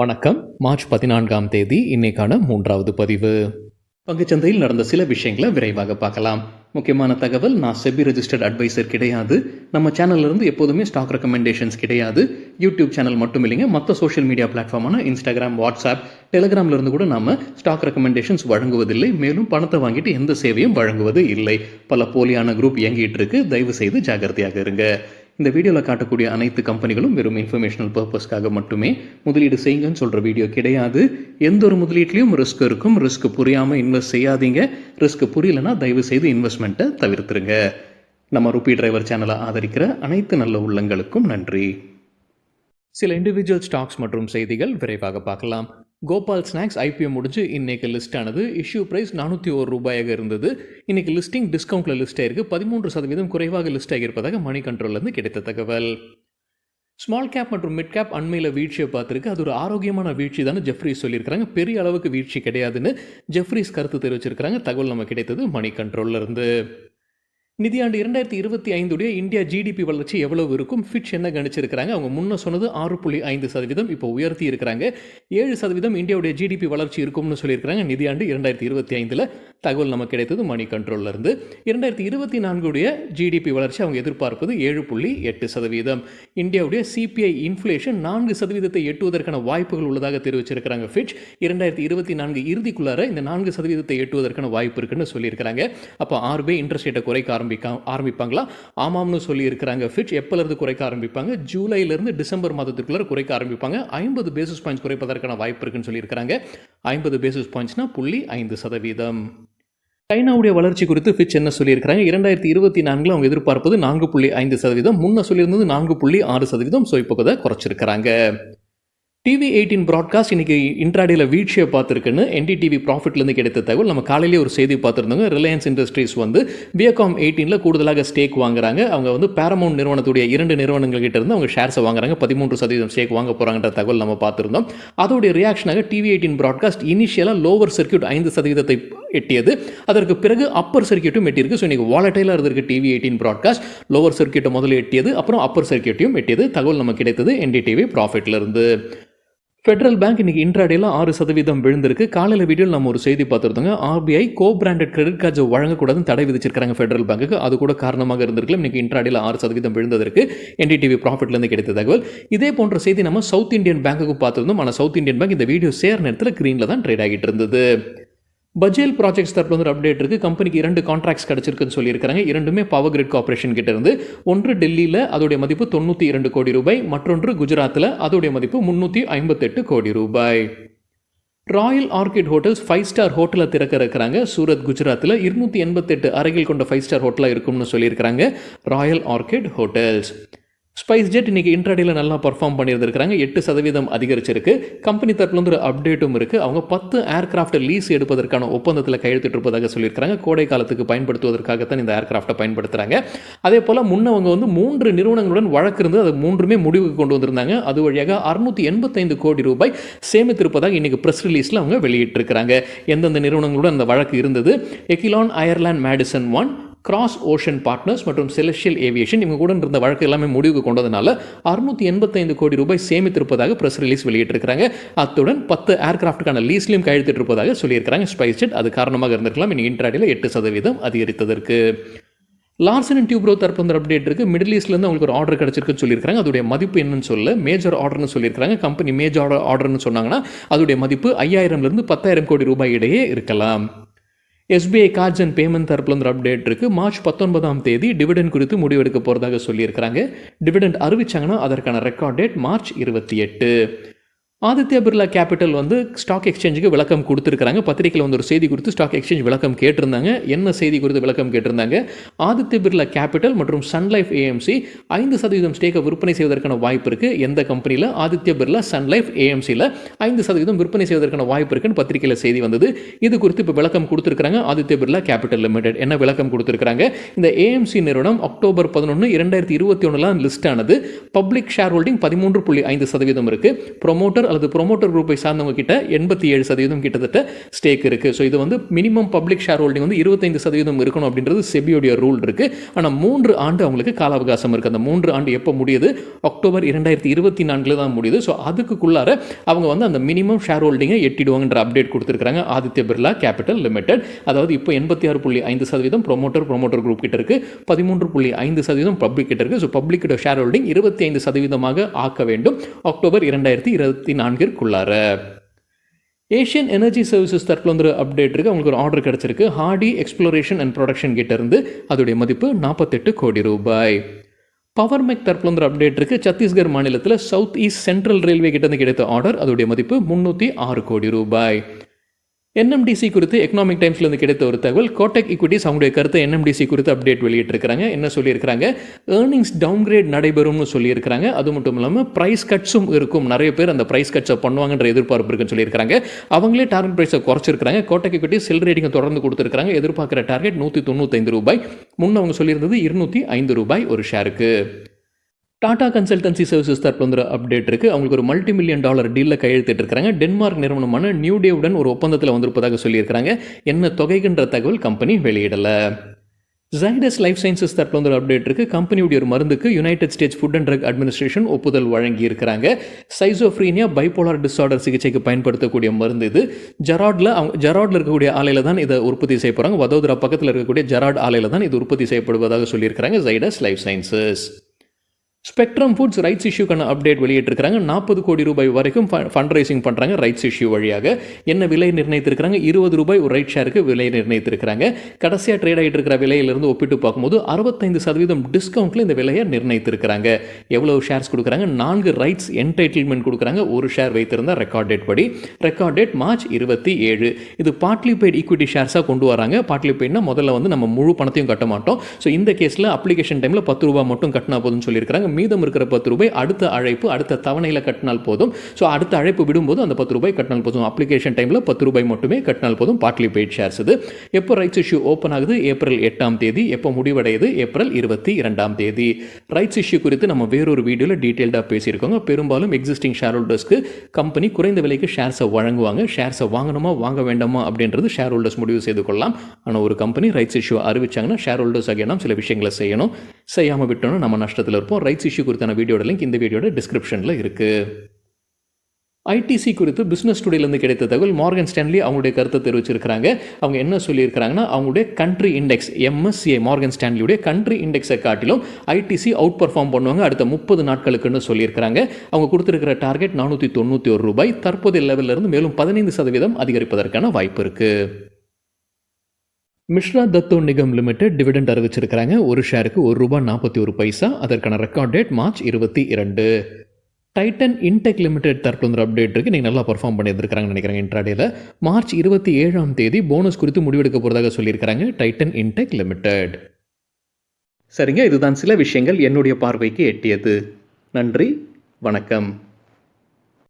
வணக்கம். மார்ச் 14ஆம் தேதி இன்னைக்கான 3வது பதிவு. பங்குச்சந்தையில் நடந்த சில விஷயங்களை விரைவாக பார்க்கலாம். முக்கியமான தகவல், நான் செபி ரெஜிஸ்டர்ட் அட்வைசர் கிடையாது. நம்ம சேனல்ல இருந்து எப்போதுமே ஸ்டாக் ரெக்கமெண்டேஷன்ஸ் கிடையாது. யூடியூப் சேனல் மட்டும் இல்லைங்க, மற்ற சோஷியல் மீடியா பிளாட்ஃபார்மான இன்ஸ்டாகிராம், வாட்ஸ்அப், டெலிகிராம்ல இருந்து கூட நாம ஸ்டாக் ரெக்கமெண்டேஷன்ஸ் வழங்குவதில்லை. மேலும் பணத்தை வாங்கிட்டு எந்த சேவையும் வழங்குவது இல்லை. பல போலியான குரூப் இயங்கிட்டு இருக்கு. தயவு செய்து ஜாகிரதையாக இருங்க. இந்த வீடியோவில் காட்டக்கூடிய அனைத்து கம்பெனிகளும் வெறும் இன்ஃபர்மேஷனல் பர்பஸ்க்காக மட்டுமே முதலீடு செய்யுங்கன்னு சொல்கிற வீடியோ கிடையாது. எந்த ஒரு முதலீட்லையும் ரிஸ்க் இருக்கும். ரிஸ்க் புரியாமல் இன்வெஸ்ட் செய்யாதீங்க. ரிஸ்க் புரியலன்னா தயவு செய்து இன்வெஸ்ட்மெண்ட்டை தவிர்த்துருங்க. நம்ம ருபி டிரைவர் சேனலை ஆதரிக்கிற அனைத்து நல்ல உள்ளங்களுக்கும் நன்றி. சில இண்டிவிஜுவல் ஸ்டாக்ஸ் மற்றும் செய்திகள் விரைவாக பார்க்கலாம். கோபால் ஸ்நாக்ஸ் ஐபிஓ முடிஞ்சு இன்னைக்கு லிஸ்ட் ஆனது. இஷ்யூ பிரைஸ் 401 ரூபாயாக இருந்தது. இன்னைக்கு லிஸ்டிங் டிஸ்கவுண்ட்ல லிஸ்ட் ஆயிருக்கு. 13% குறைவாக லிஸ்ட் ஆகியிருப்பதாக மணி கண்ட்ரோல்லேருந்து கிடைத்த தகவல். ஸ்மால் கேப் மற்றும் மிட் கேப் அண்மையில் வீழ்ச்சியை பார்த்துருக்கு. அது ஒரு ஆரோக்கியமான வீழ்ச்சி தான் ஜெஃப்ரிஸ் சொல்லியிருக்காங்க. பெரிய அளவுக்கு வீழ்ச்சி கிடையாதுன்னு ஜெஃப்ரிஸ் கருத்து தெரிவிச்சிருக்காங்க. தகவல் நம்ம கிடைத்தது மணி கண்ட்ரோல்ல இருந்து. நிதியாண்டு 2025 இந்தியா ஜிடிபி வளர்ச்சி எவ்வளவு இருக்கும்? ஃபிட்ச் என்ன கணிச்சிருக்கிறாங்க? அவங்க முன்ன சொன்னது 6.5%, இப்போ உயர்த்தி இருக்கிறாங்க. 7% இந்தியாவுடைய ஜிடிபி வளர்ச்சி இருக்கும்னு சொல்லியிருக்காங்க. நிதியாண்டு 2025 தகவல் நமக்கு கிடைத்தது மணி கண்ட்ரோல்ல இருந்து. 2024 ஜிடிபி வளர்ச்சி அவங்க எதிர்பார்ப்பது 7.8%. இந்தியாவுடைய சிபிஐ இன்ஃப்ளேஷன் 4% எட்டுவதற்கான வாய்ப்புகள் உள்ளதாக தெரிவிச்சிருக்கிறாங்க ஃபிட்ச். 2024 இறுதிக்குள்ளார இந்த 4% எட்டுவதற்கான வாய்ப்பு இருக்குன்னு சொல்லியிருக்கிறாங்க. அப்போ RBI இன்ட்ரெஸ்ட் ரேட்டை குறைக்க ஆரம்பிப்பாங்களா? ஆமாம்னு சொல்லி இருக்கிறாங்க ஃபிட்ச். எப்போலேருந்து குறைக்க ஆரம்பிப்பாங்க? ஜூலையிலிருந்து டிசம்பர் மாதத்திற்குள்ள குறைக்க ஆரம்பிப்பாங்க. 50 பேசிஸ் பாயிண்ட்ஸ் குறைப்பதற்கான வாய்ப்பு இருக்குன்னு சொல்லியிருக்கிறாங்க. 50 பேசிஸ் பாயிண்ட்ஸ்னா 0.5%. சைனாவுடைய வளர்ச்சி குறித்து ஃபிட்ச் என்ன சொல்லியிருக்கிறாங்க? 2024 அவங்க எதிர்பார்ப்பது 4.5%. முன்ன சொல்லியிருந்தது 4.6%. ஸோ இப்போ குறைச்சிருக்கிறாங்க. TV18 ப்ராட்காஸ்ட் இன்னைக்கு இன்ட்ராடேல வீழ்ச்சியை பார்த்துருக்குன்னு NDTV ப்ராஃபிட்லேருந்து கிடைத்த தகவல். நம்ம காலையிலேயே ஒரு செய்தி பார்த்துருந்தோங்க. ரிலையன்ஸ் இண்டஸ்ட்ரீஸ் வியகாம் 18 கூடுதலாக ஸ்டேக் வாங்குறாங்க. அவங்க பேரமௌண்ட் நிறுவனத்துடைய 2 நிறுவனங்கள் கிட்ட இருந்து அவங்க ஷேர்ஸை வாங்குறாங்க. 13% ஸ்டேக் வாங்க போகிறாங்கன்ற தகவல் நம்ம பார்த்துருந்தோம். அதோடைய ரியாக்ஷனாக TV18 ப்ராட்காஸ்ட் இனிஷியலாக லோவர் சர்க்கியூட் 5% எட்டியது. அதற்கு பிறகு அப்பர் சர்க்கியூட்டும் எட்டியிருக்கு. ஸோ இன்னைக்கு வாலட்டைலாக இருந்திருக்கு TV18 ப்ராட்காஸ்ட். லோவர் சர்க்கியூட்டை முதல்ல எட்டியது, அப்புறம் அப்பர் சர்க்கியூட்டையும் எட்டியது. தகவல் நம்ம கிடைத்தது NDTV ப்ராஃபிட்லேருந்து. ஃபெடரல் பேங்க் இன்னைக்கு இன்ட்ராடேல 6% விழுந்திருக்கு. காலையில் வீடியோவில் நம்ம ஒரு செய்தி பார்த்துருந்தோங்க. RBI கோ-பிராண்டட் கிரெடிட் கார்ட்ஸை வழங்கக்கூடாதுன்னு தடை விதிச்சிருக்காங்க ஃபெடரல் பேங்க்கு. அது கூட காரணமாக இருந்திருக்கலாம். இன்னைக்கு இன்ட்ராடேல 6% விழுந்ததற்கு NDTV ப்ராஃபிட்லேருந்து கிடைத்த தகவல். இதே போன்ற செய்தி நம்ம சவுத் இந்தியன் பேங்க்குக்கும் பார்த்துருந்தோம். ஆனால் சவுத் இந்தியன் பேங்க் இந்த வீடியோ சேர் நேரத்தில் கிரீனில் தான் ட்ரேட் ஆகிட்டு இருந்தது. பஜேல் ப்ராஜெக்ட்ஸ் தரப்பு அப்டேட் இருக்குது. கம்பெனிக்கு 2 கான்ட்ராக்ட்ஸ் கிடச்சிருக்குன்னு சொல்லியிருக்காங்க. 2மே பவர் கிரிட் கார்பரேஷன் கிட்ட இருந்து. ஒன்று டெல்லியில், அதோடைய மதிப்பு 92 கோடி ரூபாய். மற்றொன்று குஜராத்தில், அதோடைய மதிப்பு 358 கோடி ரூபாய். ராயல் ஆர்கிட் ஹோட்டல்ஸ் 5 ஸ்டார் ஹோட்டலை திறக்க இருக்கிறாங்க. சூரத், குஜராத்தில் 288 அறைகள் கொண்ட 5 ஸ்டார் ஹோட்டலாக இருக்கும்னு சொல்லியிருக்காங்க Royal Orchid Hotels. SpiceJet இன்னைக்கு இன்ட்ராடேல நல்லா பர்ஃபார்ம் பண்ணியிருந்திருக்காங்க. 8% அதிகரிச்சிருக்கு. கம்பெனி தரப்புல ஒரு அப்டேட்டும் இருக்கு. அவங்க 10 ஏர்கிராஃப்ட் லீஸ் எடுப்பதற்கான ஒப்பந்தத்தில் கையெழுத்திட்டு இருப்பதாக சொல்லியிருக்காங்க. கோடை காலத்துக்கு பயன்படுத்துவதற்காகத்தான் இந்த ஏர்கிராஃப்டை பயன்படுத்துறாங்க. அதே போல முன்னவங்க 3 நிறுவனங்களுடன் வழக்கு இருந்து அது 3மே முடிவுக்கு கொண்டு வந்திருந்தாங்க. அது வழியாக 685 கோடி ரூபாய் சேமித்திருப்பதாக இன்னைக்கு பிரஸ் ரிலீஸ்ல அவங்க வெளியிட்டிருக்கிறாங்க. எந்தெந்த நிறுவனங்களுடன் அந்த வழக்கு இருந்தது? எகிலான் Ireland Madison 1, Cross Ocean Partners மற்றும் செலஸ்டியல் ஏவியேஷன், இவங்க கூட இருந்த வழக்கு எல்லாமே முடிவுக்கு கொண்டதுனால 685 கோடி ரூபாய் சேமித்திருப்பதாக பிரஸ் ரிலீஸ் வெளியிட்டிருக்கிறாங்க. அத்துடன் 10 ஏர்கிராஃப்டுக்கான லீஸ்லையும் கையெழுத்திட்டு இருப்பதாக சொல்லியிருக்கிறாங்க ஸ்பைஸ் ஜெட். அது காரணமாக இருந்திருக்கலாம் இன்னைக்கு இன்ட்ராடேல 8% அதிகரித்ததற்கு. லார்சன் அண்ட் டியூப்ரோ தரப்பு அப்டேட் இருக்கு. மிடில் ஈஸ்ட்லேருந்து அவங்களுக்கு ஒரு ஆர்டர் கிடைச்சிருக்குன்னு சொல்லியிருக்காங்க. அதோடைய மதிப்பு என்னன்னு சொல்ல, மேஜர் ஆர்டர்னு சொல்லியிருக்காங்க. கம்பெனி மேஜர் ஆர்டர்னு சொன்னாங்கன்னா அதோடைய மதிப்பு 5000 10,000 கோடி ரூபாய் இடையே இருக்கலாம். SBI கார்ட்ஸ் அண்ட் பேமெண்ட் தரப்புல அப்டேட் இருக்கு. மார்ச் 19ஆம் தேதி டிவிடெண்ட் குறித்து முடிவெடுக்க போறதாக சொல்லியிருக்கிறாங்க. டிவிடெண்ட் அறிவிச்சாங்கன்னா அதற்கான record date March 28. Aditya Birla capital stock எக்ஸ்சேஞ்சுக்கு விளக்கம் கொடுத்துருக்காங்க. பத்திரிகையில் ஒரு செய்தி குறித்து ஸ்டாக் எக்ஸ்சேஞ்ச் விளக்கம் கேட்டிருந்தாங்க. என்ன செய்தி குறித்து விளக்கம் கேட்டிருந்தாங்க? ஆதித்யா பிர்லா கேபிட்டல் மற்றும் சன்லைஃப் AMC 5% ஸ்டேக்கை விற்பனை செய்வதற்கான வாய்ப்பு இருக்குது. எந்த கம்பெனியில்? ஆதித்யா பிர்லா சன்லைஃப் AMCயில் 5% விற்பனை செய்வதற்கான வாய்ப்பு இருக்குன்னு பத்திரிகையில் செய்தி வந்தது. இது குறித்து இப்போ விளக்கம் கொடுத்துருக்காங்க ஆதித்யா பிர்லா கேபிட்டல் லிமிடெட். என்ன விளக்கம் கொடுத்துருக்காங்க? இந்த AMC நிறுவனம் அக்டோபர் 11, 2021 லிஸ்ட் ஆனது. பப்ளிக் ஷேர் ஹோல்டிங் 13.5% இருக்கு. ப்ரொமோட்டர் அல்லது ப்ரொமோட்டர் குரூப்பை சார்ந்தவங்க கிட்ட 87% கிட்டத்தட்ட ஸ்டேக் இருக்குது. ஸோ இது வந்து மினிமம் பப்ளிக் ஷேர் ஹோல்டிங் வந்து 25% இருக்கணும் அப்படின்றது செபியோடைய ரூல் இருக்குது. ஆனால் 3 ஆண்டு அவங்களுக்கு கால அவகாசம் இருக்குது. அந்த 3 ஆண்டு எப்போ முடியுது? அக்டோபர் 2024 தான் முடியுது. ஸோ அதுக்குள்ளார அவங்க வந்து அந்த மினிமம் ஷேர் ஹோல்டிங்கை எட்டிடுவாங்கன்ற அப்டேட் கொடுத்துருக்காங்க ஆதித்ய பிர்லா கேபிட்டல் லிமிடெட். அதாவது இப்போ 86.5% ப்ரொமோட்டர் குரூப் கிட்ட இருக்குது, 13.5% பப்ளிக் கிட்ட இருக்குது. ஸோ பப்ளிக்கோட ஷேர் ஹோல்டிங் 25% ஆக்க வேண்டும் அக்டோபர் 2024 ஏஷியன் எனர்ஜி சர்வீசஸ் தரப்பில் வந்து அப்டேட் இருக்குது. அவங்களுக்கு ஒரு ஆர்டர் கிடச்சிருக்கு. ஹார்டி எக்ஸ்ப்ளோரேஷன் அண்ட் ப்ரொடக்ஷன் கிட்ட இருந்து அதோடைய மதிப்பு 48 கோடி ரூபாய். பவர் மெக் தரப்பில் வந்து அப்டேட் இருக்குது. சத்தீஸ்கர் மாநிலத்தில் சவுத் ஈஸ்ட் சென்ட்ரல் ரயில்வே கிட்ட இருந்து கிடைத்த ஆர்டர், அதோடைய மதிப்பு 306 கோடி ரூபாய். என்எம்டிசி குறித்து எக்கனாமிக் டைம்ஸ்லேருந்து கிடைத்த ஒரு தகவல். கோட்டக் ஈக்விட்டிஸ் அவங்களுடைய கருத்தை என்எம்டிசி குறித்து அப்டேட் வெளியிட்டிருக்கிறாங்க. என்ன சொல்லியிருக்கிறாங்க? ஏர்னிங்ஸ் டவுன்கிரேட் நடைபெறும்னு சொல்லியிருக்கிறாங்க. அது மட்டும் இல்லாமல் ப்ரைஸ் கட்ஸும் இருக்கும். நிறைய பேர் அந்த ப்ரைஸ் கட்ஸை பண்ணுவாங்கன்ற எதிர்பார்ப்பு இருக்குன்னு சொல்லியிருக்காங்க. அவங்களே டார்கெட் ப்ரைஸை குறைச்சிருக்காங்க. கோட்டக் ஈக்விட்டிஸ் செல் ரேட்டிங்கை தொடர்ந்து கொடுத்துருக்காங்க. எதிர்பார்க்குற டார்கெட் 195 ரூபாய். முன்ன அவங்க சொல்லியிருந்தது 205 ரூபாய் ஒரு ஷேருக்கு. டாடா கன்சல்டன்சி சர்வீசஸ் தரப்பு வந்து அப்டேட் இருக்குது. அவங்களுக்கு ஒரு $multi-million டீலில் கையெழுத்திட்டு இருக்காங்க. டென்மார்க் நிறுவனமான நியூ டேவுடன் ஒரு ஒப்பந்தத்தில் வந்திருப்பதாக சொல்லியிருக்காங்க. என்ன தொகைகின்ற தகவல் கம்பெனி வெளியிடலை. ஜைடஸ் லைஃப் சயின்சஸ் தரப்பில் வந்து அப்டேட் இருக்குது. கம்பெனியுடைய ஒரு மருந்துக்கு United States Food and Drug Administration ஒப்புதல் வழங்கி இருக்கிறாங்க. சைசோஃப்ரீனியா பைபோலார் டிஸார்டர் சிகிச்சைக்கு பயன்படுத்தக்கூடிய மருந்து இது. ஜெராடில் இருக்கக்கூடிய ஆலையில் தான் இதை உற்பத்தி செய்ய போகிறாங்க. வதோதரா பக்கத்தில் இருக்கக்கூடிய ஜெராட் ஆலையில் தான் இது உற்பத்தி செய்யப்படுவதாக சொல்லியிருக்கிறாங்க Zydus life sciences. Spectrum Foods rights இஷ்யூக்கான அப்டேட் வெளியிட்டிருக்கிறாங்க. 40 கோடி ரூபாய் வரைக்கும் ஃபண்ட் ரைசிங் பண்ணுறாங்க ரைட்ஸ் இஷ்யூ வழியாக. என்ன விலை நிர்ணயித்திருக்கிறாங்க? 20 ரூபாய் ஒரு ரைட் ஷேருக்கு விலை நிர்ணயித்திருக்கிறாங்க. கடைசியாக ட்ரேட் ஆகிட்டு இருக்கிற விலையிலிருந்து ஒப்பிட்டு பார்க்கும்போது 65% டிஸ்கவுண்ட்டில் இந்த விலையை நிர்ணயித்திருக்கிறாங்க. எவ்வளவு ஷேர்ஸ் கொடுக்குறாங்க? 4 ரைட்ஸ் என்டைட்டில்மெண்ட் கொடுக்குறாங்க. ஒரு ஷேர் வைத்திருந்த ரெக்கார்ட் டேட் படி. Record date March 27. இது பார்ட்லி பெய்ட் ஈக்விட்டி ஷேர்ஸாக கொண்டு வராங்க. பார்ட்லி பெய்ட்னா முதல்ல வந்து நம்ம முழு பணத்தையும் கட்ட மாட்டோம். ஸோ இந்த கேஸில் அப்ளிகேஷன் டைமில் 10 ரூபாய் மட்டும் கட்டினா போதும்னு சொல்லியிருக்காங்க. மீதம் இருக்கிற 10 ரூபாய் அடுத்த அழைப்பு அடுத்த தவணையில் கட்டினால் போதும். ஸோ அடுத்த அழைப்பு விடும்போது அந்த 10 ரூபாய் கட்டினால் போதும். அப்ளிகேஷன் டைமில் 10 ரூபாய் மட்டுமே கட்டினால் போதும். பார்ட்லி பெய்ட் ஷேர்ஸ் இது. எப்போ ரைட்ஸ் இஷ்யூ ஓப்பன் ஆகுது? ஏப்ரல் 8 எப்போ முடிவடையுது? ஏப்ரல் 22 ரைட்ஸ் இஷ்யூ குறித்து நம்ம வேறொரு வீடியோவில் டீட்டெயில்டாக பேசியிருக்கோங்க. பெரும்பாலும் எக்ஸிஸ்டிங் ஷேர் ஹோல்டர்ஸ்க்கு கம்பெனி குறைந்த விலைக்கு ஷேர்ஸை வழங்குவாங்க. ஷேர்ஸை வாங்கணுமா வாங்க வேண்டாமா அப்படின்றது ஷேர் ஹோல்டர்ஸ் முடிவு செய்து கொள்ளலாம். ஆனால் ஒரு கம்பெனி ரைட்ஸ் இஷ்யூ அறிவிச்சாங்கன்னா ஷேர் ஹோல்டர்ஸ் ஆகிய நாம் சில விஷயங்களை செய்யணும். செய்யாமல் விட்டோம்னா நம்ம நஷ்டத்தில் இருப்போம். ரைட்ஸ் இஷ்யூ குறித்தான வீடியோட லிங்க் இந்த வீடியோட டிஸ்கிரிப்ஷனில் இருக்குது. ஐடிசி குறித்து பிஸ்னஸ் டுடேலேருந்து கிடைத்த தகவல். மார்கன் ஸ்டான்லி அவங்களுடைய கருத்தை தெரிவிச்சிருக்கிறாங்க. அவங்க என்ன சொல்லியிருக்கிறாங்கன்னா, அவங்களுடைய கண்ட்ரி இண்டெக்ஸ் MSCI மார்கன் ஸ்டான்லியுடைய கண்ட்ரி இண்டெக்ஸை காட்டிலும் ஐடிசி அவுட் பர்ஃபார்ம் பண்ணுவாங்க அடுத்த 30 நாட்களுக்குன்னு சொல்லியிருக்கிறாங்க. அவங்க கொடுத்துருக்கிற டார்கெட் 491 ரூபாய். தற்போதைய லெவலிருந்து மேலும் 15% அதிகரிப்பதற்கான வாய்ப்பு இருக்குது. மிஸ்ரா தத்தோ நிகம் லிமிடெட் டிவிடெண்ட் அறிவிச்சிருக்கிறாங்க. ஒரு ஷேருக்கு ₹1.41. அதற்கான record date March 22. Titan intake limited தரப்பு வந்து அப்டேட் இருக்குது. நீங்கள் நல்லா பர்ஃபார்ம் பண்ணியிருக்கிறாங்கன்னு நினைக்கிறாங்க. இன்ட்ராடேல மார்ச் 27 போனஸ் குறித்து முடிவெடுக்க போகிறதாக சொல்லியிருக்கிறாங்க டைட்டன் இன்டெக் லிமிடெட். சரிங்க, இதுதான் சில விஷயங்கள் என்னுடைய பார்வைக்கு எட்டியது. நன்றி, வணக்கம்.